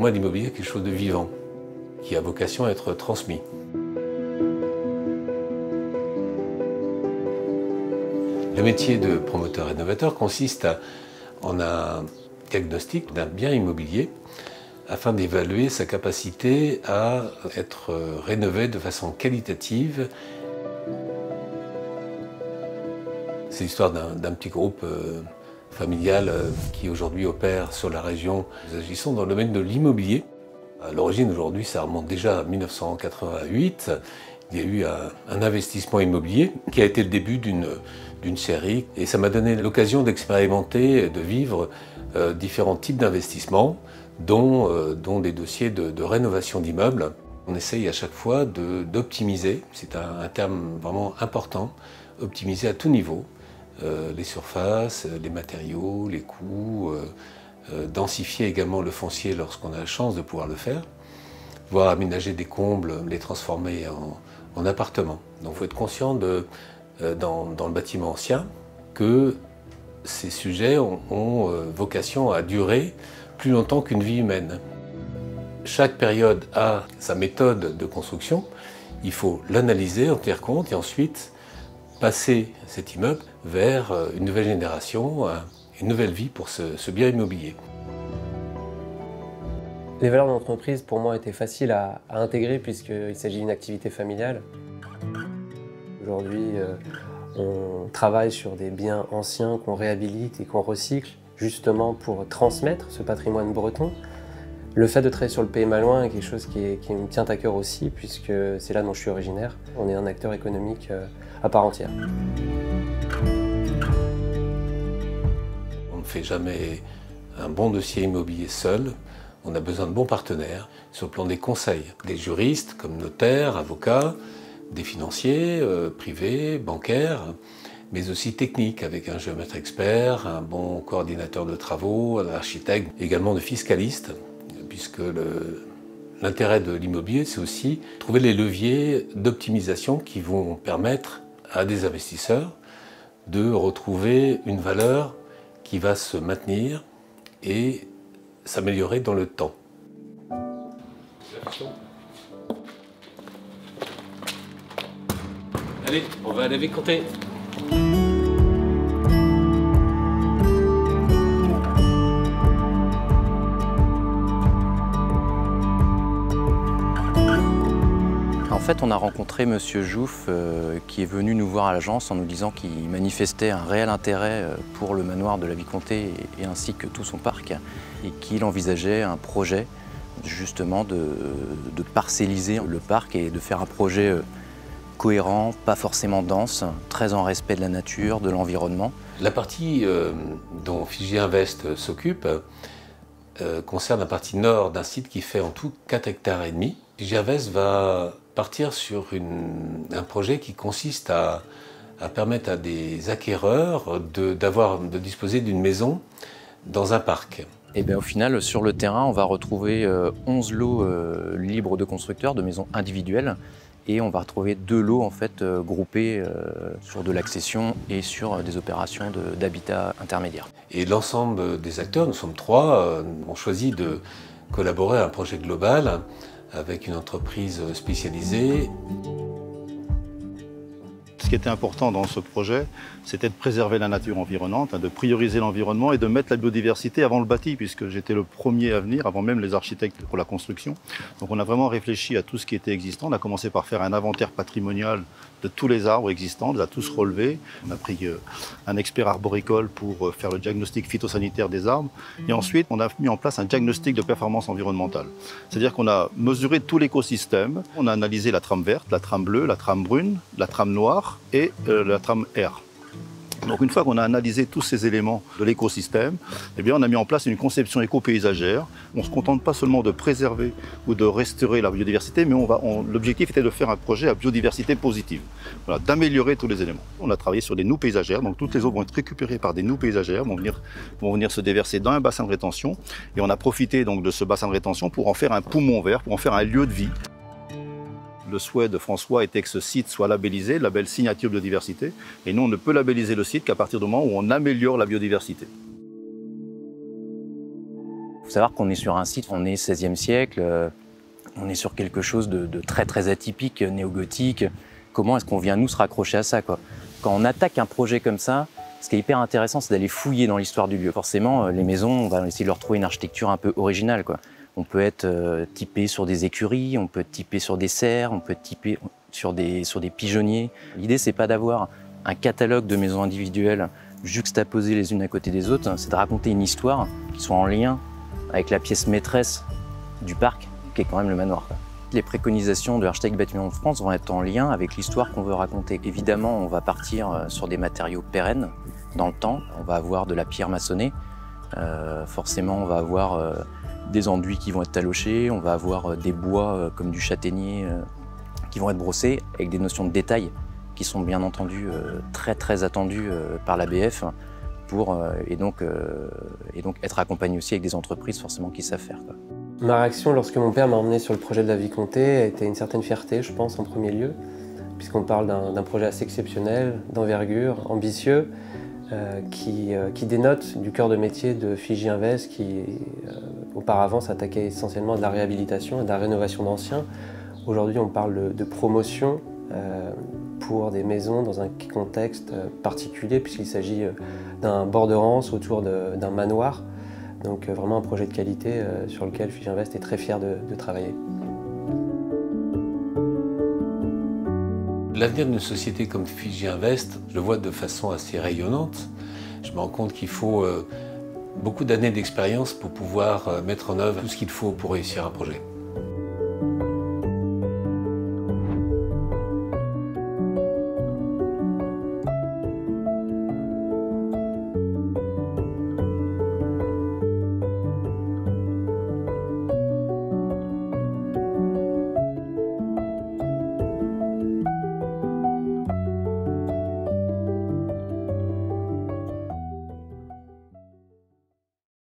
Pour moi, l'immobilier est quelque chose de vivant, qui a vocation à être transmis. Le métier de promoteur-rénovateur consiste en un diagnostic d'un bien immobilier afin d'évaluer sa capacité à être rénové de façon qualitative. C'est l'histoire d'un petit groupe familial qui aujourd'hui opère sur la région. Nous agissons dans le domaine de l'immobilier. À l'origine, aujourd'hui, ça remonte déjà à 1988. Il y a eu un investissement immobilier qui a été le début d'une série. Et ça m'a donné l'occasion d'expérimenter, de vivre différents types d'investissements, dont des dossiers de rénovation d'immeubles. On essaye à chaque fois d'optimiser, c'est un terme vraiment important, optimiser à tout niveau, les surfaces, les matériaux, les coûts, densifier également le foncier lorsqu'on a la chance de pouvoir le faire, voire aménager des combles, les transformer en appartements. Donc il faut être conscient dans le bâtiment ancien que ces sujets ont vocation à durer plus longtemps qu'une vie humaine. Chaque période a sa méthode de construction. Il faut l'analyser, en tenir compte et ensuite passer cet immeuble vers une nouvelle génération, une nouvelle vie pour ce bien immobilier. Les valeurs de l'entreprise, pour moi, étaient faciles à intégrer puisqu'il s'agit d'une activité familiale. Aujourd'hui, on travaille sur des biens anciens qu'on réhabilite et qu'on recycle, justement pour transmettre ce patrimoine breton. Le fait de travailler sur le Pays Malouin est quelque chose qui me tient à cœur aussi, puisque c'est là dont je suis originaire. On est un acteur économique à part entière. On ne fait jamais un bon dossier immobilier seul. On a besoin de bons partenaires sur le plan des conseils, des juristes comme notaires, avocats, des financiers privés, bancaires, mais aussi techniques avec un géomètre expert, un bon coordinateur de travaux, un architecte, également de fiscalistes, puisque l'intérêt de l'immobilier, c'est aussi trouver les leviers d'optimisation qui vont permettre à des investisseurs de retrouver une valeur qui va se maintenir et s'améliorer dans le temps. Allez, on va aller vite compter. En fait, on a rencontré Monsieur Jouff qui est venu nous voir à l'agence en nous disant qu'il manifestait un réel intérêt pour le manoir de la Vicomté et ainsi que tout son parc et qu'il envisageait un projet justement de parcelliser le parc et de faire un projet cohérent, pas forcément dense, très en respect de la nature, de l'environnement. La partie dont Fiji Invest s'occupe concerne la partie nord d'un site qui fait en tout 4,5 hectares. Fiji Invest va partir sur un projet qui consiste à permettre à des acquéreurs de disposer d'une maison dans un parc. Et bien, au final, sur le terrain, on va retrouver 11 lots libres de constructeurs, de maisons individuelles. Et on va retrouver 2 lots en fait, groupés sur de l'accession et sur des opérations d'habitat intermédiaire. Et l'ensemble des acteurs, nous sommes 3, ont choisi de collaborer à un projet global avec une entreprise spécialisée. Ce qui était important dans ce projet, c'était de préserver la nature environnante, de prioriser l'environnement et de mettre la biodiversité avant le bâti, puisque j'étais le premier à venir, avant même les architectes pour la construction. Donc on a vraiment réfléchi à tout ce qui était existant. On a commencé par faire un inventaire patrimonial de tous les arbres existants, on les a tous relevés. On a pris un expert arboricole pour faire le diagnostic phytosanitaire des arbres. Et ensuite, on a mis en place un diagnostic de performance environnementale. C'est-à-dire qu'on a mesuré tout l'écosystème. On a analysé la trame verte, la trame bleue, la trame brune, la trame noire et la trame R. Donc une fois qu'on a analysé tous ces éléments de l'écosystème, eh bien on a mis en place une conception éco-paysagère. On ne se contente pas seulement de préserver ou de restaurer la biodiversité, mais l'objectif était de faire un projet à biodiversité positive, voilà, d'améliorer tous les éléments. On a travaillé sur des noues paysagères, donc toutes les eaux vont être récupérées par des noues paysagères, vont venir se déverser dans un bassin de rétention, et on a profité donc de ce bassin de rétention pour en faire un poumon vert, pour en faire un lieu de vie. Le souhait de François était que ce site soit labellisé, label signature biodiversité. Et nous, on ne peut labelliser le site qu'à partir du moment où on améliore la biodiversité. faut savoir qu'on est sur un site, on est 16e siècle, on est sur quelque chose de très très atypique, néo-gothique. Comment est-ce qu'on vient nous se raccrocher à ça, quoi? Quand on attaque un projet comme ça, ce qui est hyper intéressant, c'est d'aller fouiller dans l'histoire du lieu. Forcément, les maisons, on va essayer de leur trouver une architecture un peu originale, quoi. On peut être typé sur des écuries, on peut être typé sur des serres, on peut être typé sur des pigeonniers. L'idée, c'est pas d'avoir un catalogue de maisons individuelles juxtaposées les unes à côté des autres, c'est de raconter une histoire qui soit en lien avec la pièce maîtresse du parc, qui est quand même le manoir, quoi. Les préconisations de l'architecte bâtiment de France vont être en lien avec l'histoire qu'on veut raconter. Évidemment, on va partir sur des matériaux pérennes dans le temps. On va avoir de la pierre maçonnée. Forcément, on va avoir des enduits qui vont être talochés. On va avoir des bois comme du châtaignier qui vont être brossés avec des notions de détail qui sont bien entendu très très attendues par l'ABF et donc être accompagné aussi avec des entreprises forcément qui savent faire, quoi. Ma réaction lorsque mon père m'a emmené sur le projet de la Vicomté a été une certaine fierté, je pense, en premier lieu, puisqu'on parle d'un projet assez exceptionnel, d'envergure, ambitieux, qui dénote du cœur de métier de Fiji Invest, qui auparavant s'attaquait essentiellement à de la réhabilitation, à de la rénovation d'anciens. Aujourd'hui, on parle de promotion pour des maisons dans un contexte particulier, puisqu'il s'agit d'un bord de Rance autour d'un manoir. Donc vraiment un projet de qualité sur lequel Fiji Invest est très fier de travailler. L'avenir d'une société comme Fiji Invest, je le vois de façon assez rayonnante. Je me rends compte qu'il faut beaucoup d'années d'expérience pour pouvoir mettre en œuvre tout ce qu'il faut pour réussir un projet.